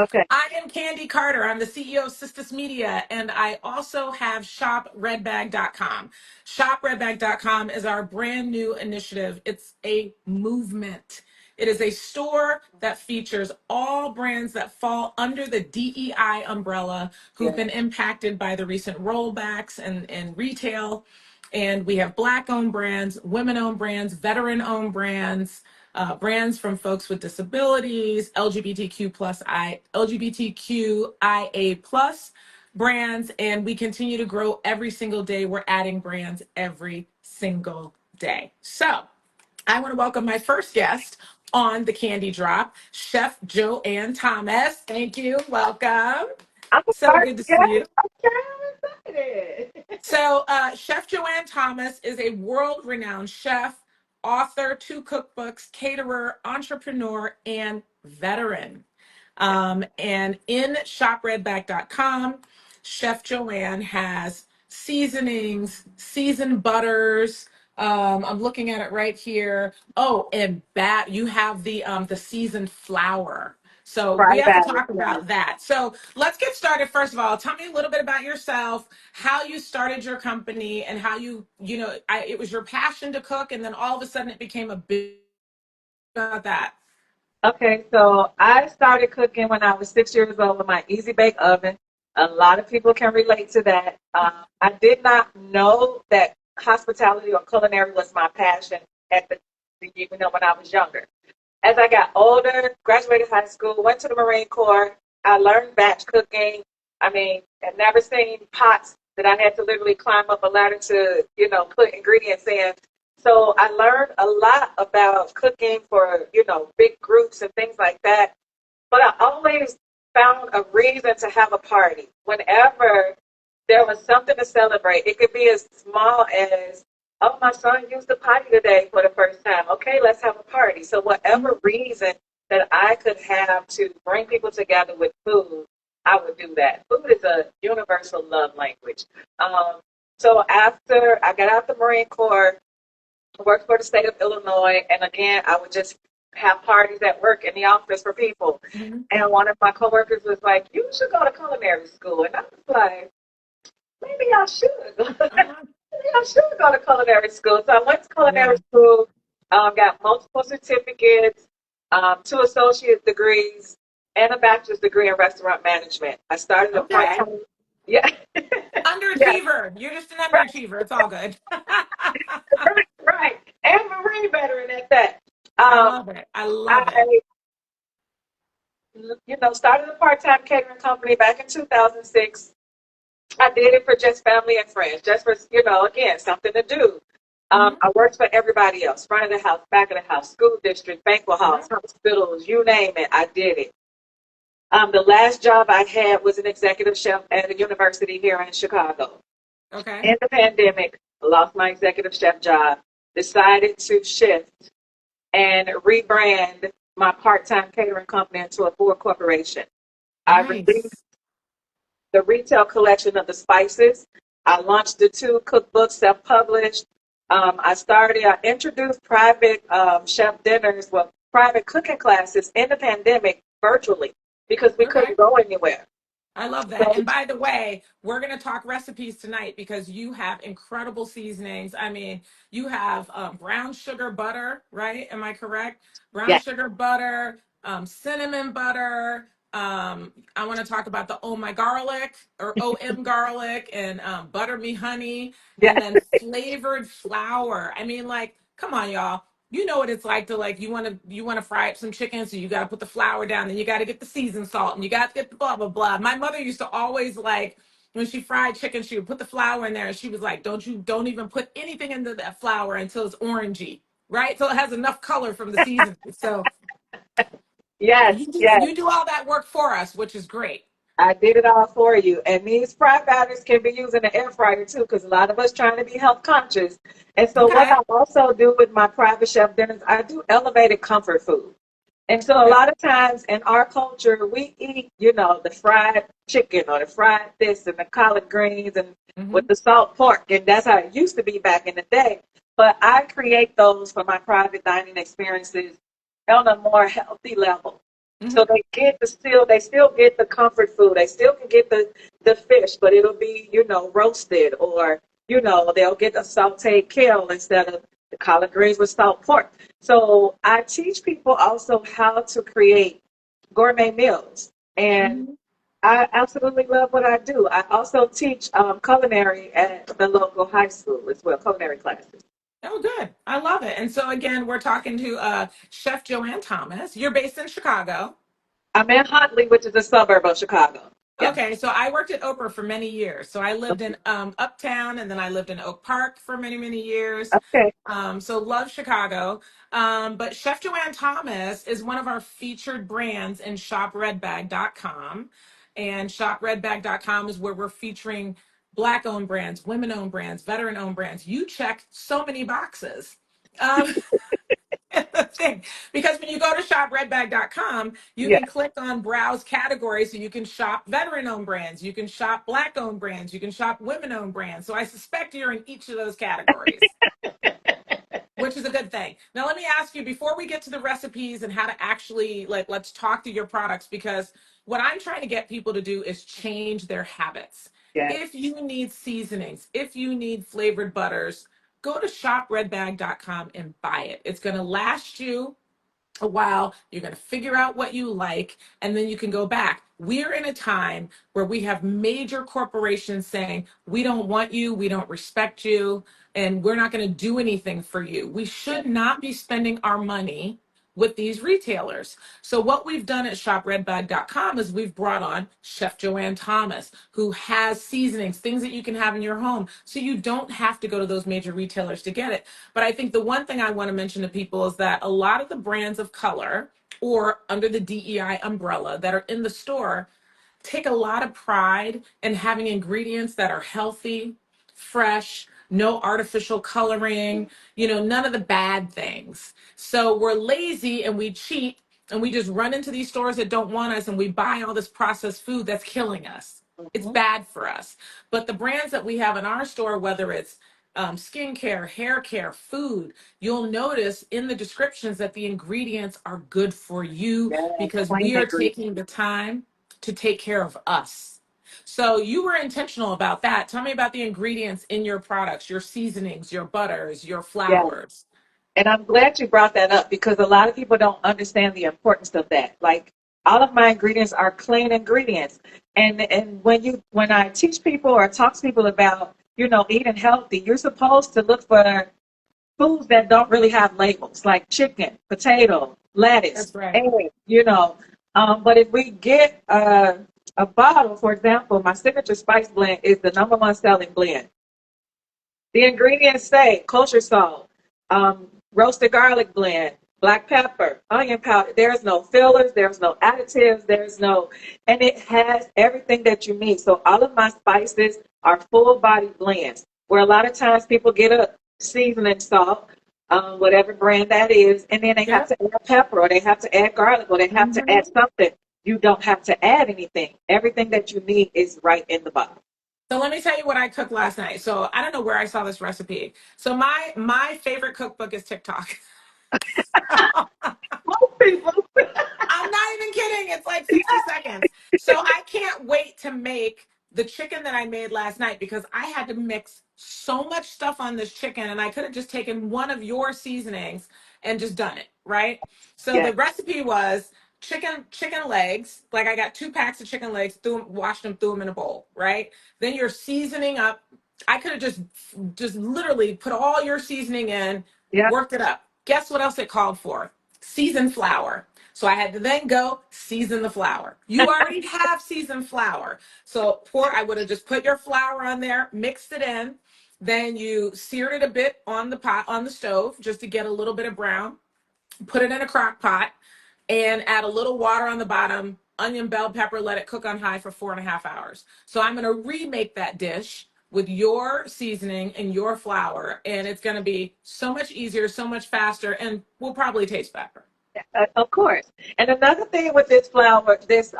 Okay. I am Candy Carter. I'm the CEO of Sistas Media, and I also have ShopRedBag.com. ShopRedBag.com is our brand new initiative. It's a movement. It is a store that features all brands that fall under the DEI umbrella who've Yeah. been impacted by the recent rollbacks and retail. And we have Black-owned brands, women-owned brands, veteran-owned brands, brands from folks with disabilities, LGBTQIA plus brands, and we continue to grow every single day. We're adding brands every single day. So I want to welcome my first guest on the Candi Drop, Chef Joanne Thomas. Thank you. Welcome. I'm a So first good to see guest. you. Okay, I'm excited. So, Chef Joanne Thomas is a world renowned chef, author, two cookbooks, caterer, entrepreneur, and veteran. And in shopredback.com, Chef Joanne has seasonings, seasoned butters. I'm looking at it right here. Oh, and you have the seasoned flour. So we Fry have to batter. talk Yeah. about that. So let's get started. First of all, tell me a little bit about yourself, how you started your company, and how it was your passion to cook, and then all of a sudden it became a big about that. Okay, so I started cooking when I was 6 years old with my easy bake oven. A lot of people can relate to that. I did not know that hospitality or culinary was my passion at the even though when I was younger. As I got older, graduated high school, went to the Marine Corps, I learned batch cooking. I mean, I've never seen pots that I had to literally climb up a ladder to, put ingredients in. So I learned a lot about cooking for, big groups and things like that. But I always found a reason to have a party. Whenever there was something to celebrate, it could be as small as, oh, my son used the potty today for the first time. Okay, let's have a party. So, whatever reason that I could have to bring people together with food, I would do that. Food is a universal love language. Um, so, after I got out the Marine Corps, worked for the state of Illinois, and again, I would just have parties at work in the office for people. Mhm. And one of my coworkers was like, "You should go to culinary school," and I was like, "Maybe I should. Uh-huh. Maybe I should go to culinary school." So I went to culinary Yeah. school, got multiple certificates, two associate degrees, and a bachelor's degree in restaurant management. I started a part Okay. time. Yeah, yeah, Underachiever. You're just an right, underachiever. It's all good. right, right. And Marine veteran at that. I Um, love it. I love it. I started a part-time catering company back in 2006. I did it for just family and friends, just for, again, something to do. Hmm. I worked for everybody else, front of the house, back of the house, school district, banquet halls, Yeah. hospitals, you name it, I did it. The last job I had was an executive chef at a university here in Chicago. Okay. In the pandemic, I lost my executive chef job, decided to shift and rebrand my part-time catering company into a full corporation. I released Nice. the retail collection of the spices. I launched the two cookbooks self-published. I introduced private chef dinners, well, private cooking classes in the pandemic virtually because we Okay. couldn't go anywhere. I love that. So, And by the way, we're going to talk recipes tonight because you have incredible seasonings. I mean, you have brown sugar butter, right? Am I correct? Brown yeah, sugar butter, cinnamon butter. I want to talk about the Oh My Garlic or OM garlic and butter me honey, yeah, and then flavored flour. I mean, like, come on, y'all. You know what it's like to like you want to fry up some chicken, so you got to put the flour down, then you got to get the seasoned salt, and you got to get the blah blah blah. My mother used to always like when she fried chicken, she would put the flour in there, and she was like, don't even put anything into that flour until it's orangey, right? So it has enough color from the seasoning. So yes, yes. you do all that work for us, which is great. I did it all for you. And these fry batters can be used in the air fryer too, because a lot of us trying to be health conscious. And so what Okay. I also do with my private chef dinners, I do elevated comfort food. And so a Yep. lot of times in our culture, we eat, the fried chicken or the fried this and the collard greens and with Hmm. the salt pork. And that's how it used to be back in the day. But I create those for my private dining experiences on a more healthy level. So Mm-hmm. they still get the comfort food. They still can get the fish, but it'll be, roasted, or, they'll get a sauteed kale instead of the collard greens with salt pork. So I teach people also how to create gourmet meals. And Mm-hmm. I absolutely love what I do. I also teach culinary at the local high school as well, culinary classes. Oh, good. I love it. And so again, we're talking to Chef Joanne Thomas. You're based in Chicago. I'm in Huntley, which is a suburb of Chicago. Yeah. Okay, so I worked at Oprah for many years. So I lived in Uptown, and then I lived in Oak Park for many, many years. Okay. So love Chicago. But Chef Joanne Thomas is one of our featured brands in shopredbag.com. And shopredbag.com is where we're featuring Black owned brands, women owned brands, veteran owned brands. You check so many boxes. Um, the thing. Because when you go to shopredbag.com, you Yeah. can click on browse categories, so you can shop veteran owned brands, you can shop Black owned brands, you can shop women owned brands. So I suspect you're in each of those categories, which is a good thing. Now, let me ask you before we get to the recipes and how to actually, like, let's talk to your products, because what I'm trying to get people to do is change their habits. Yeah. If you need seasonings, if you need flavored butters, go to shopredbag.com and buy it. It's going to last you a while. You're going to figure out what you like, and then you can go back. We're in a time where we have major corporations saying, we don't want you, we don't respect you, and we're not going to do anything for you. We Yeah. should not be spending our money with these retailers. So what we've done at shopredbag.com is we've brought on Chef Joanne Thomas, who has seasonings, things that you can have in your home. So you don't have to go to those major retailers to get it. But I think the one thing I want to mention to people is that a lot of the brands of color or under the DEI umbrella that are in the store take a lot of pride in having ingredients that are healthy, fresh, no artificial coloring, none of the bad things. So we're lazy and we cheat and we just run into these stores that don't want us and we buy all this processed food that's killing us. It's Mhm. bad for us. But the brands that we have in our store, whether it's skincare, hair care, food, you'll notice in the descriptions that the ingredients are good for you Yeah. because Plain we are ingredients. taking the time to take care of us. So you were intentional about that. Tell me about the ingredients in your products, your seasonings, your butters, your Yeah. flours. And I'm glad you brought that up because a lot of people don't understand the importance of that. Like all of my ingredients are clean ingredients. And when I teach people or talk to people about, eating healthy, you're supposed to look for foods that don't really have labels, like chicken, potato, lettuce, That's right. egg. But if we get a bottle, for example, my signature spice blend is the number one selling blend. The ingredients say kosher salt, roasted garlic blend, black pepper, onion powder. There's no fillers, there's no additives, and it has everything that you need. So all of my spices are full body blends, where a lot of times people get a seasoning salt, whatever brand that is, and then they have Yep. to add pepper or they have to add garlic or they have to add Mhm. something. You don't have to add anything. Everything that you need is right in the bottle. So let me tell you what I cooked last night. So I don't know where I saw this recipe. So my favorite cookbook is TikTok. Most people. I'm not even kidding. It's like 60 seconds. So I can't wait to make the chicken that I made last night because I had to mix so much stuff on this chicken and I could have just taken one of your seasonings and just done it, right? So Yeah. the recipe was chicken legs. Like I got 2 packs of chicken legs, washed them, threw them in a bowl, right? Then you're seasoning up. I could have just literally put all your seasoning in, Yeah. worked it up. Guess what else it called for? Seasoned flour. So I had to then go season the flour. You already have seasoned flour. So I would have just put your flour on there, mixed it in. Then you seared it a bit on the pot, on the stove, just to get a little bit of brown. Put it in a crock pot and add a little water on the bottom, onion, bell pepper, let it cook on high for 4.5 hours. So I'm going to remake that dish with your seasoning and your flour. And it's going to be so much easier, so much faster, and will probably taste better. Of course. And another thing with this flour, this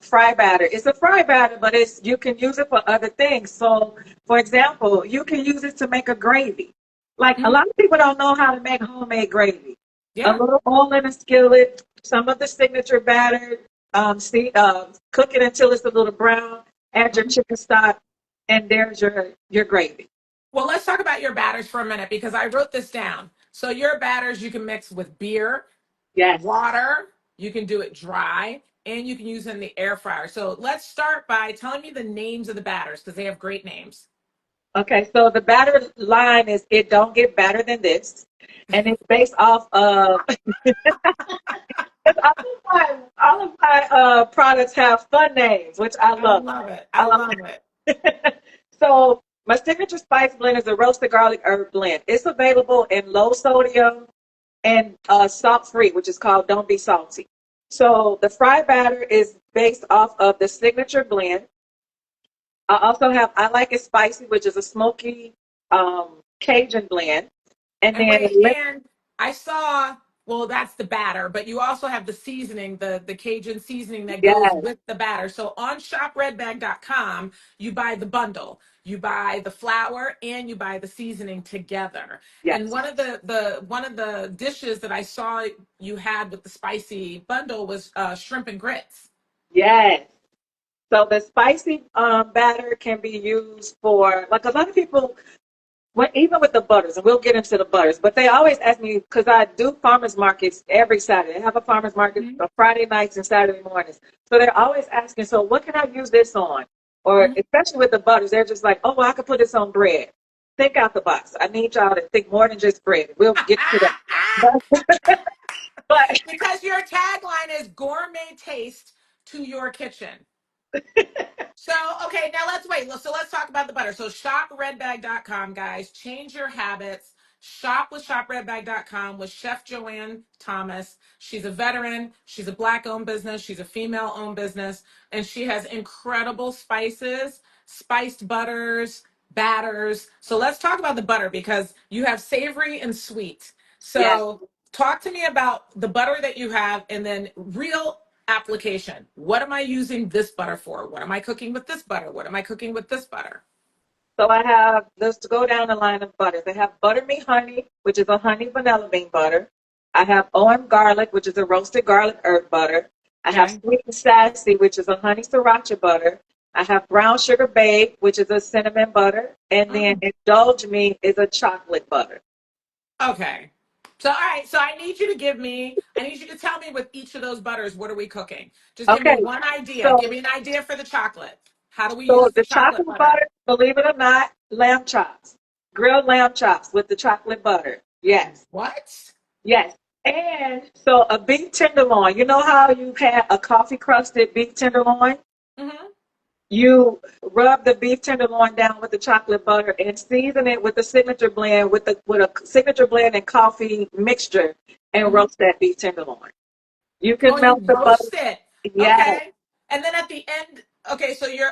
fry batter, it's a fry batter, but you can use it for other things. So, for example, you can use it to make a gravy. Like a Mhm. lot of people don't know how to make homemade gravy. A Yeah. little oil in a skillet, some of the signature batter, cook it until it's a little brown, add your Mhm. chicken stock, and there's your gravy. Well, let's talk about your batters for a minute because I wrote this down. So your batters you can mix with beer, Yes. water, you can do it dry, and you can use it in the air fryer. So let's start by telling me the names of the batters because they have great names. Okay, so the batter line is It Don't Get Better Than This. And it's based off of all of my products have fun names, which I I love. love it. I I love love it. it. So my signature spice blend is a roasted garlic herb blend. It's available in low sodium and salt free, which is called Don't Be Salty. So the fry batter is based off of the signature blend. I also have I Like It Spicy, which is a smoky Cajun blend. And And then wait, and I saw, well, that's the batter, but you also have the seasoning, the Cajun seasoning that goes yes, with the batter. So on shopredbag.com, you buy the bundle. You buy the flour and you buy the seasoning together. And yes, one of the dishes that I saw you had with the spicy bundle was shrimp and grits. yes. So the spicy batter can be used for like a lot of people even with the butters, and we'll get into the butters, but they always ask me because I do farmers markets every Saturday. I have a farmers market Mhm. on Friday nights and Saturday mornings. So they're always asking, so what can I use this on? Or Mhm. especially with the butters, they're just like, oh, well, I could put this on bread. Think out the box. I need y'all to think more than just bread. We'll get to that. But Because your tagline is gourmet taste to your kitchen. So, okay, now let's wait. So let's talk about the butter. So shopredbag.com, guys. Change your habits. Shop with shopredbag.com with Chef Joanne Thomas. She's a veteran. She's a black owned business. She's a female owned business. And she has incredible spices, spiced butters, batters. So let's talk about the butter because you have savory and sweet. yeah. So talk to me about the butter that you have and then real application. What am I using this butter for? What am I cooking with this butter? What am I cooking with this butter? So I have, let's go down the line of butters. I have Butter Me Honey, which is a honey vanilla bean butter. I have OM Garlic, which is a roasted garlic herb butter. I have Okay. Sweet and Sassy, which is a honey sriracha butter. I have Brown Sugar Babe, which is a cinnamon butter. And then Mm. Indulge Me is a chocolate butter. Okay. So, all right. So, I need you to tell me with each of those butters, what are we cooking? Just give me Okay, one idea. Give so me an idea for the chocolate. How do we so use the the chocolate chocolate butter? butter, believe it or not, lamb chops. Grilled lamb chops with the chocolate butter. Yes. What? Yes. And so a beef tenderloin, you know how you had a coffee crusted beef tenderloin? Hmm. You rub the beef tenderloin down with the chocolate butter and season it with the signature blend with a signature blend and coffee mixture and Hmm. roast that beef tenderloin. You Oh, can you melt the butter. roast it. Yes. Okay. And then at the end, okay, so you're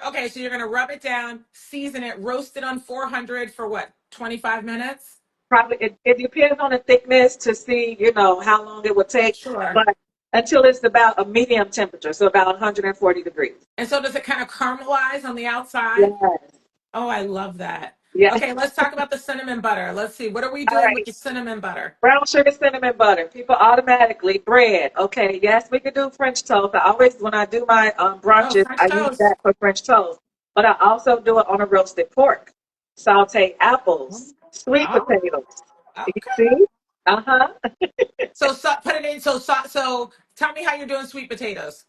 gonna rub it down, season it, roast it on 400 for what, 25 minutes? Probably it depends on the thickness to see, how long it would take, Sure. but until it's about a medium temperature, so about 140 degrees. And so does it kind of caramelize on the outside? Yes. Oh, I love that. Yes. Okay, let's talk about the cinnamon butter. Let's see. What are we All doing with right. the cinnamon butter? Brown sugar, cinnamon butter. People automatically bread. Okay, yes, we could do French toast. I always, when I do my Oh, brunches, French I use toast. that for French toast. But I also do it on a roasted pork, saute apples, sweet Oh, potatoes. You okay. see? Uh huh. So put it in. So tell me how you're doing sweet potatoes.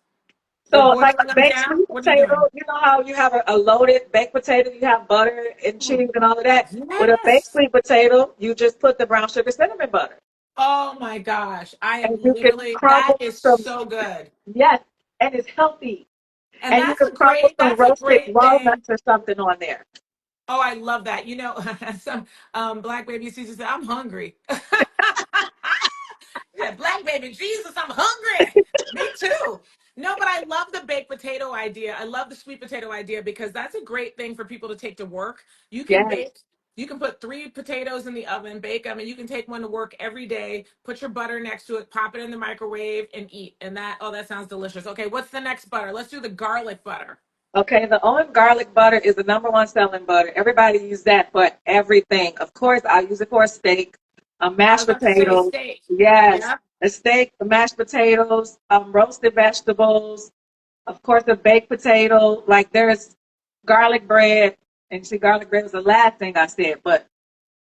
You're So, like boiling a them baked down. sweet What are you doing? potato, you know how you have a loaded baked potato, you have butter and Mm. cheese and all of that. With a baked Yes. sweet potato, you just put the brown sugar, cinnamon butter, Oh my gosh. I and am you can literally, that crumble is some. so good. Yes, and it's healthy. And And you can crumble some that's a roasted great thing. walnuts or something on there. Oh, I love that. Some black baby Caesar said, I'm hungry. Yeah, black baby Jesus, I'm hungry. Me too. No, but I love the baked potato idea. I love the sweet potato idea because that's a great thing for people to take to work. You can Yes. bake, you can put three potatoes in the oven, bake them, and you can take one to work every day, put your butter next to it, pop it in the microwave, and eat. And that sounds delicious. Okay, what's the next butter? Let's do the garlic butter. Okay, the Owen garlic butter is the number one selling butter. Everybody use that for everything. Of course, I use it for a steak, a I mashed was about to say potato. steak. Yes. Yeah. a steak, the mashed potatoes, roasted vegetables, of course, a baked potato. Like there's garlic bread, and see, garlic bread was the last thing I said, but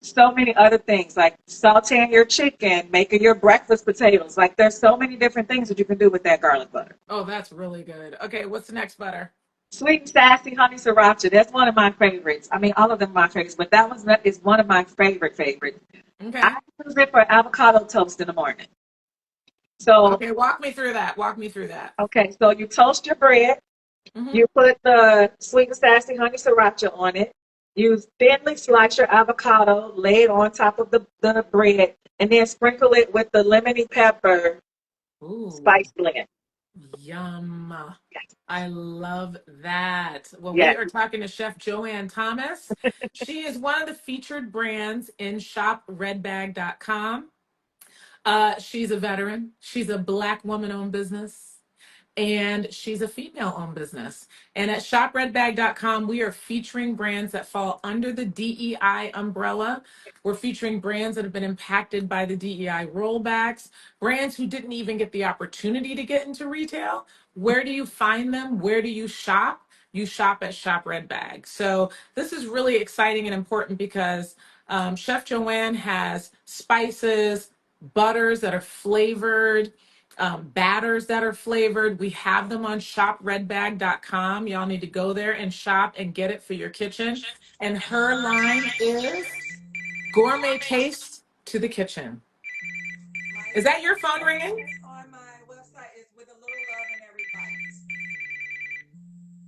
so many other things like sauteing your chicken, making your breakfast potatoes. Like there's so many different things that you can do with that garlic butter. Oh, that's really good. Okay, what's the next butter? Sweet and sassy honey sriracha. That's one of my favorites. I mean, all of them are my favorites, but that was is one of my favorites. I Okay. use it for avocado toast in the morning. So, Okay, walk me through that. Walk me through that. okay, so you toast your bread. Hmm. You put the sweet and sassy honey sriracha on it. You thinly slice your avocado, lay it on top of the bread, and then sprinkle it with the lemony pepper Ooh, spice blend. yum. Yes, I love that. Well, we yes. are talking to Chef Joanne Thomas. She is one of the featured brands in shopredbag.com. She's a veteran. She's a Black woman owned business. And she's a female owned business. And at shopredbag.com, we are featuring brands that fall under the DEI umbrella. We're featuring brands that have been impacted by the DEI rollbacks, brands who didn't even get the opportunity to get into retail. Where do you find them? Where do you shop? You shop at Shop Red Bag. So this is really exciting and important because Chef Joanne has spices, butters that are flavored, batters that are flavored. We have them on shopredbag.com. Y'all need to go there and shop and get it for your kitchen. And her line is Gourmet Taste to the Kitchen. Is that your phone ringing? On my website is with a little love in every bite.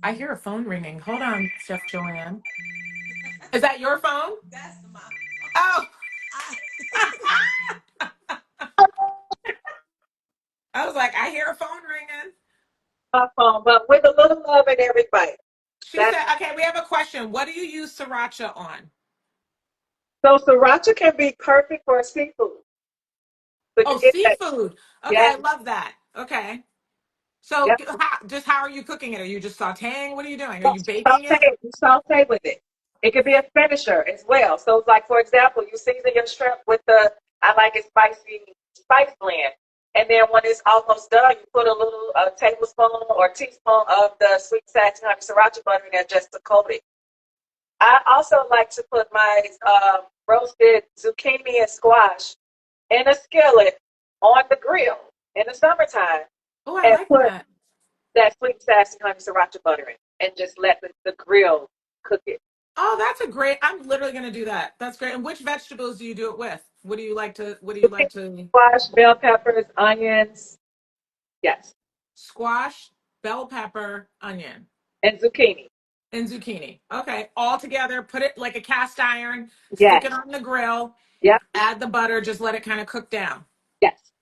I hear a phone ringing. Hold on, Chef Joanne. Is that your phone? That's my. Oh, I, I was like, I hear a phone ringing. my phone, but with a little love in every bite. She That's said, okay, we have a question. What do you use sriracha on? so sriracha can be perfect for seafood. So Oh, you get that. seafood. Okay, Yeah, I love that. Okay. So, yeah. how are you cooking it? Are you just sautéing? What are you doing? Are So you baking it? you saute with it. It could be a finisher as well. So, like for example, you season your shrimp with I like it spicy spice blend, and then when it's almost done, you put a little tablespoon or teaspoon of the sweet satin honey sriracha butter in there just to coat it. I also like to put my roasted zucchini and squash in a skillet on the grill in the summertime, Oh, I and like put that. that sweet sassy honey sriracha butter in, and just let the grill cook it. Oh, that's a great. I'm literally going to do that. That's great. And which vegetables do you do it with? What do you like to? What do you like to? Squash, bell peppers, onions, yes, Squash, bell pepper, onion, and zucchini, and zucchini. Okay, all together. Put it like a cast iron. Stick it yes, on the grill. yep, Add the butter. Just let it kind of cook down. yes.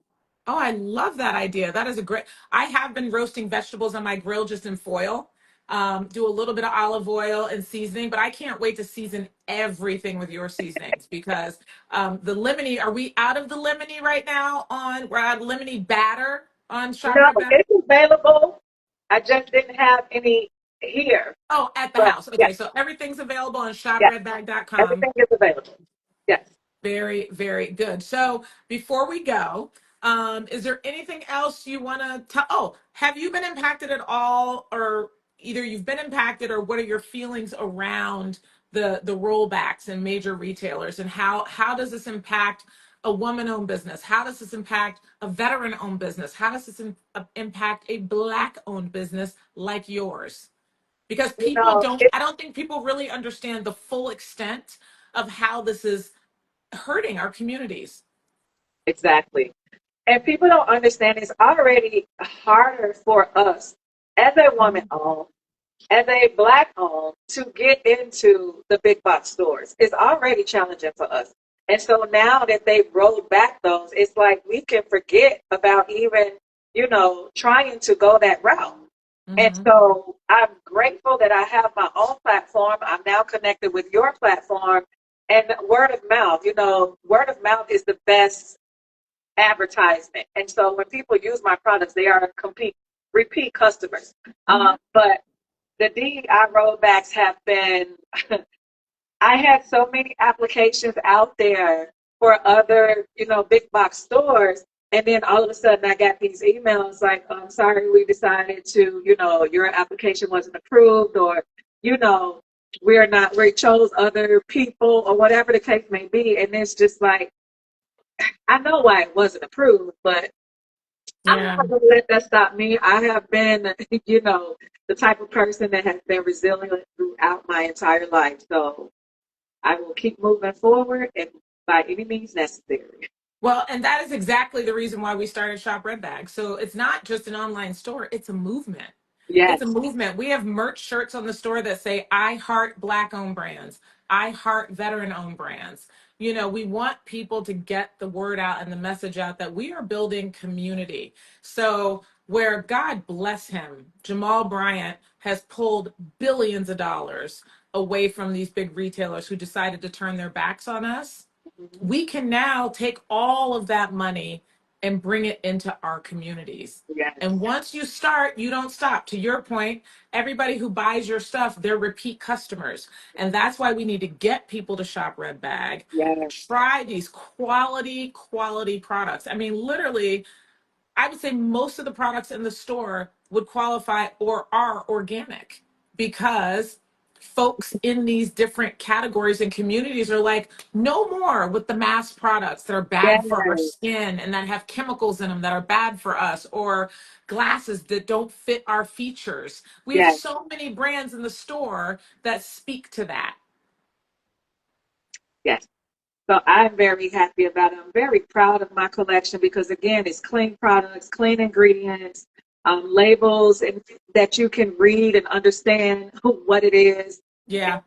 Oh, I love that idea. That is a great. I have been roasting vegetables on my grill just in foil. Do a little bit of olive oil and seasoning, but I can't wait to season everything with your seasonings because the lemony. Are we out of the lemony right now? We're out of lemony batter on Shop No, Red Bag. it's available. I just didn't have any here, Oh, at the but house. yes, Okay, so everything's available on yes, shopredbag.com. everything is available. Yes. Very, very good. So before we go, is there anything else you want to tell? Oh, have you been impacted at all, or either you've been impacted, or what are your feelings around the rollbacks in major retailers, and how does this impact a woman-owned business? How does this impact a veteran-owned business? How does this impact a Black-owned business like yours? Because You people know, don't, I don't think people really understand the full extent of how this is hurting our communities. exactly. And people don't understand it's already harder for us as a woman Mhm. owned, as a black owned, to get into the big box stores. It's already challenging for us. And so now that they've rolled back those, it's like we can forget about even, trying to go that route. And Mhm. so I'm grateful that I have my own platform. I'm now connected with your platform and word of mouth. Word of mouth is the best advertisement. And so when people use my products, they are repeat customers. Mhm. But the DEI rollbacks have been, I had so many applications out there for other, big box stores. And then all of a sudden I got these emails like, I'm sorry, we decided to, your application wasn't approved, or, you know, we chose other people, or whatever the case may be. And it's just like, I know why it wasn't approved, but I'm Yeah. not going to let that stop me. I have been, the type of person that has been resilient throughout my entire life. So I will keep moving forward and by any means necessary. Well, and that is exactly the reason why we started Shop Red Bag. So it's not just an online store, it's a movement. It's a Yes, movement. We have merch shirts on the store that say, I heart Black owned brands, I heart veteran owned brands. You know, we want people to get the word out and the message out that we are building community. So, where God bless him, Jamal Bryant has pulled billions of dollars away from these big retailers who decided to turn their backs on us, we can now take all of that money and bring it into our communities. And yes, once you start, you don't stop. To your point, everybody who buys your stuff, they're repeat customers. And that's why we need to get people to shop Red Bag, yes, try these quality products. I mean, literally, I would say most of the products in the store would qualify or are organic because folks in these different categories and communities are like, no more with the mass products that are bad yes, for our skin and that have chemicals in them that are bad for us, or glasses that don't fit our features. We have yes, so many brands in the store that speak to that. yes. So I'm very happy about it. I'm very proud of my collection because again, it's clean products, clean ingredients, labels, and that you can read and understand what it is. Yeah.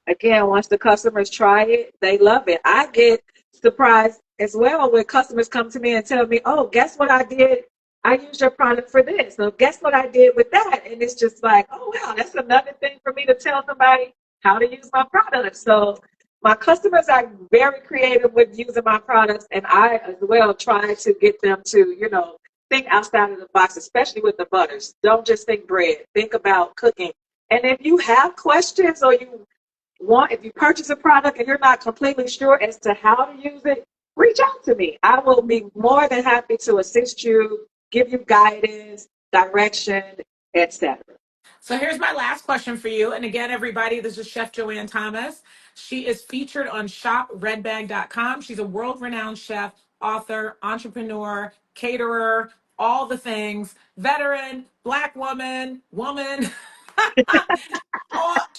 Again, once the customers try it, they love it. I get surprised as well when customers come to me and tell me, "Oh, guess what I did? I used your product for this. So guess what I did with that?" And it's just like, "Oh, wow, that's another thing for me to tell somebody how to use my product." So my customers are very creative with using my products, and I as well try to get them to, think outside of the box, especially with the butters. Don't just think bread. Think about cooking. And if you have questions or if you purchase a product and you're not completely sure as to how to use it, reach out to me. I will be more than happy to assist you, give you guidance, direction, etc. So here's my last question for you. And again, everybody, this is Chef Joanne Thomas. She is featured on shopredbag.com. She's a world renowned chef, author, entrepreneur, caterer, all the things, veteran, Black woman,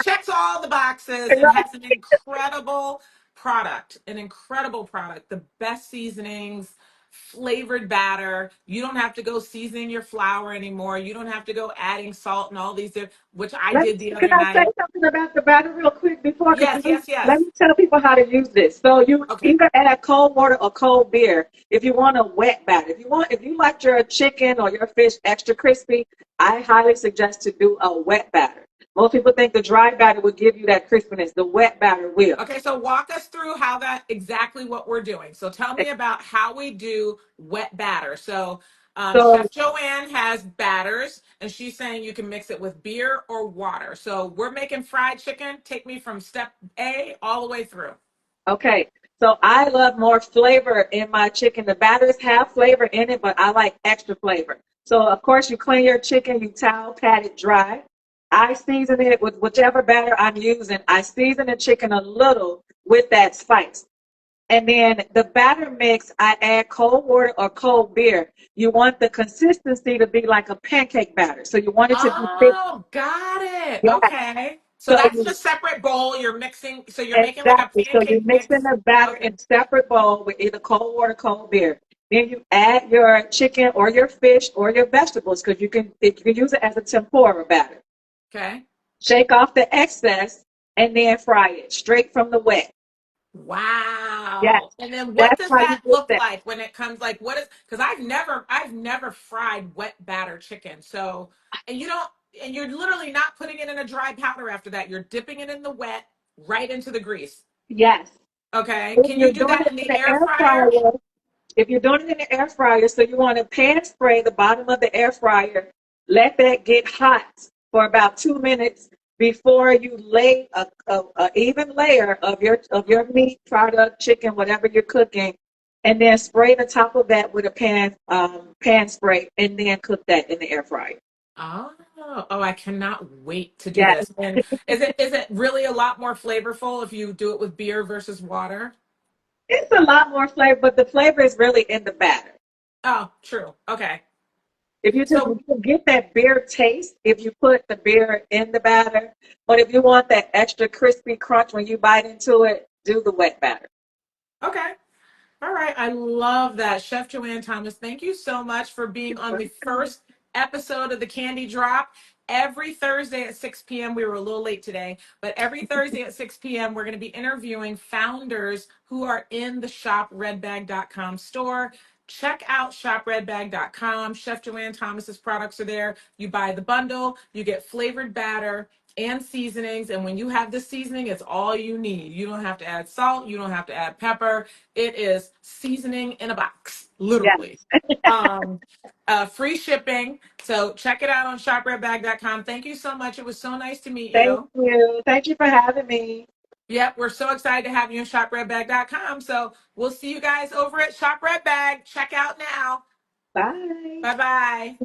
checks all the boxes and has an incredible product, the best seasonings, flavored batter. You don't have to go seasoning your flour anymore. You don't have to go adding salt and all these, which I did the Can other I say night. something about the batter real quick before? Because Yes, yes, let yes. me tell people how to use this. So you Okay. either add cold water or cold beer if you want a wet batter. If you like your chicken or your fish extra crispy, I highly suggest to do a wet batter. Most people think the dry batter will give you that crispiness. The wet batter will. Okay, so walk us through how that exactly what we're doing. So tell me about how we do wet batter. So So Chef Joanne has batters, and she's saying you can mix it with beer or water. So we're making fried chicken. Take me from step A all the way through. Okay, so I love more flavor in my chicken. The batters have flavor in it, but I like extra flavor. So, of course, you clean your chicken, you towel pat it dry. I season it with whichever batter I'm using. I season the chicken a little with that spice. And then the batter mix, I add cold water or cold beer. You want the consistency to be like a pancake batter. So you want it to be thick. Oh, got it. Yeah. Okay. So So that's you the separate bowl you're mixing. So you're making like a Exactly. So you're pancake mixing mix. the batter Okay. in a separate bowl with either cold water, cold beer. Then you add your chicken or your fish or your vegetables because you can use it as a tempura batter. Okay. Shake off the excess and then fry it straight from the wet. Yes, Wow. And then what that's does how you that get look that. like when it comes like what is because I've never fried wet batter chicken. So and you don't and you're literally not putting it in a dry powder after that. You're dipping it in the wet right into the grease. Yes. Okay. If Can you're you do doing that it in in the the air air fryer? fryer, if you're doing it in the air fryer, so you want to pan spray the bottom of the air fryer, let that get hot for about 2 minutes before you lay a even layer of your meat product, chicken, whatever you're cooking, and then spray the top of that with a pan spray, and then cook that in the air fryer. Oh, oh, I cannot wait to do Yeah, this. And is it really a lot more flavorful if you do it with beer versus water? it's a lot more flavor, but the flavor is really in the batter. Oh, true. Okay. If you just So, you get that beer taste, if you put the beer in the batter, but if you want that extra crispy crunch when you bite into it, do the wet batter. okay. All right. I love that. Chef Joanne Thomas, thank you so much for being on the first episode of the Candi Drop. Every Thursday at 6 p.m., we were a little late today, but every Thursday at 6 p.m., we're going to be interviewing founders who are in the shopredbag.com store. Check out shopredbag.com. Chef Joanne Thomas's products are there. You buy the bundle, you get flavored batter and seasonings. And when you have this seasoning, it's all you need. You don't have to add salt, you don't have to add pepper. It is seasoning in a box, Yeah. literally. Um, Free shipping. So check it out on shopredbag.com. Thank you so much. It was so nice to meet Thank you. you. Thank you for having me. Yep, we're so excited to have you on shopredbag.com. So we'll see you guys over at Shop Red Bag. Check out now. Bye. Bye bye.